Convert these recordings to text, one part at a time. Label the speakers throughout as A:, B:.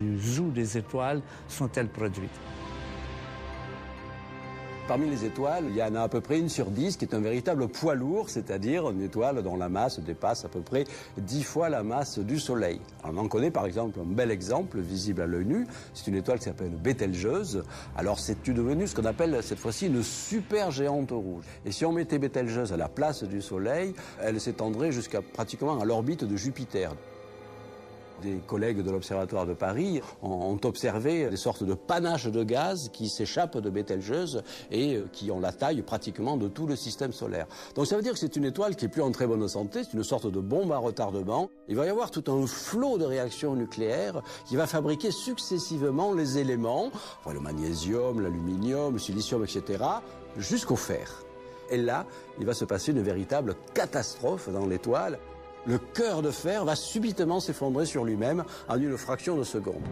A: Où des étoiles sont-elles produites?
B: Parmi les étoiles, il y en a à peu près 1 sur 10 qui est un véritable poids lourd, c'est-à-dire une étoile dont la masse dépasse à peu près 10 fois la masse du Soleil. On en connaît par exemple un bel exemple visible à l'œil nu, c'est une étoile qui s'appelle Bételgeuse. Alors c'est devenu ce qu'on appelle cette fois-ci une super géante rouge. Et si on mettait Bételgeuse à la place du Soleil, elle s'étendrait jusqu'à pratiquement à l'orbite de Jupiter. Des collègues de l'Observatoire de Paris ont observé des sortes de panaches de gaz qui s'échappent de Bételgeuse et qui ont la taille pratiquement de tout le système solaire. Donc ça veut dire que c'est une étoile qui est plus en très bonne santé, c'est une sorte de bombe à retardement. Il va y avoir tout un flot de réactions nucléaires qui va fabriquer successivement les éléments, le magnésium, l'aluminium, le silicium, etc., jusqu'au fer. Et là, il va se passer une véritable catastrophe dans l'étoile. Le cœur de fer va subitement s'effondrer sur lui-même en une fraction de seconde.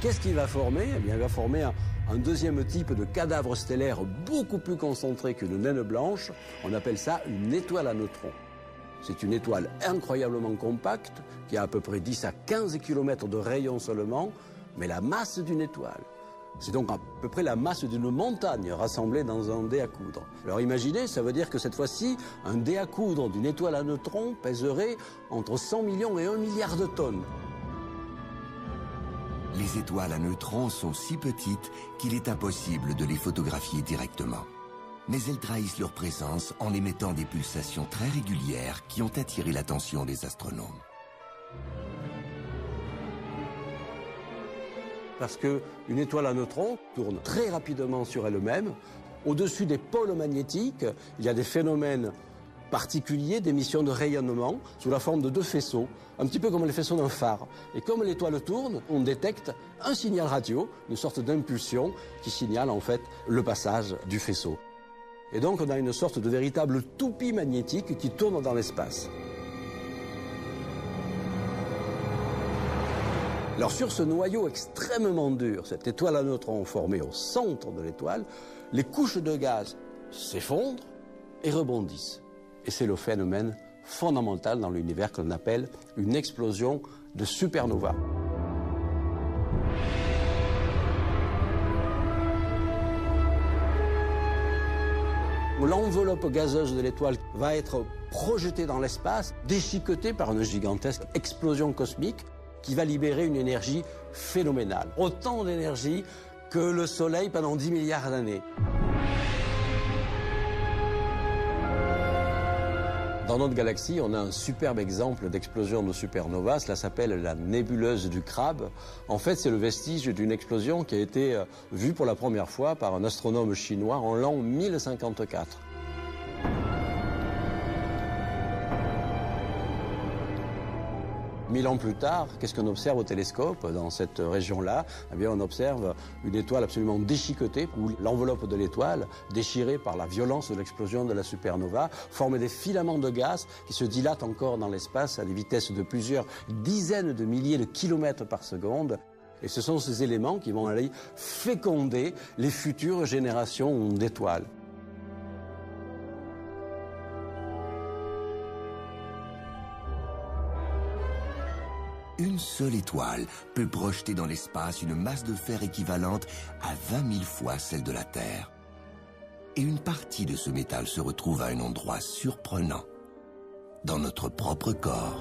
B: Qu'est-ce qu'il va former? Eh bien, il va former un deuxième type de cadavre stellaire beaucoup plus concentré qu'une naine blanche. On appelle ça une étoile à neutrons. C'est une étoile incroyablement compacte qui a à peu près 10 à 15 km de rayon seulement, mais la masse d'une étoile. C'est donc à peu près la masse d'une montagne rassemblée dans un dé à coudre. Alors imaginez, ça veut dire que cette fois-ci, un dé à coudre d'une étoile à neutrons pèserait entre 100 millions et 1 milliard de tonnes.
C: Les étoiles à neutrons sont si petites qu'il est impossible de les photographier directement. Mais elles trahissent leur présence en émettant des pulsations très régulières qui ont attiré l'attention des astronomes.
B: Parce qu'une étoile à neutrons tourne très rapidement sur elle-même. Au-dessus des pôles magnétiques, il y a des phénomènes particuliers d'émission de rayonnement sous la forme de 2 faisceaux, un petit peu comme les faisceaux d'un phare. Et comme l'étoile tourne, on détecte un signal radio, une sorte d'impulsion qui signale en fait le passage du faisceau. Et donc on a une sorte de véritable toupie magnétique qui tourne dans l'espace. Alors sur ce noyau extrêmement dur, cette étoile à neutrons formée au centre de l'étoile, les couches de gaz s'effondrent et rebondissent. Et c'est le phénomène fondamental dans l'univers qu'on appelle une explosion de supernova. L'enveloppe gazeuse de l'étoile va être projetée dans l'espace, déchiquetée par une gigantesque explosion cosmique qui va libérer une énergie phénoménale. Autant d'énergie que le Soleil pendant 10 milliards d'années. Dans notre galaxie, on a un superbe exemple d'explosion de supernova. Cela s'appelle la nébuleuse du Crabe. En fait, c'est le vestige d'une explosion qui a été vue pour la première fois par un astronome chinois en l'an 1054. 1000 ans plus tard, qu'est-ce qu'on observe au télescope dans cette région-là? Eh bien, on observe une étoile absolument déchiquetée, où l'enveloppe de l'étoile, déchirée par la violence de l'explosion de la supernova, forme des filaments de gaz qui se dilatent encore dans l'espace à des vitesses de plusieurs dizaines de milliers de kilomètres par seconde. Et ce sont ces éléments qui vont aller féconder les futures générations d'étoiles.
C: Une seule étoile peut projeter dans l'espace une masse de fer équivalente à 20 000 fois celle de la Terre. Et une partie de ce métal se retrouve à un endroit surprenant, dans notre propre corps.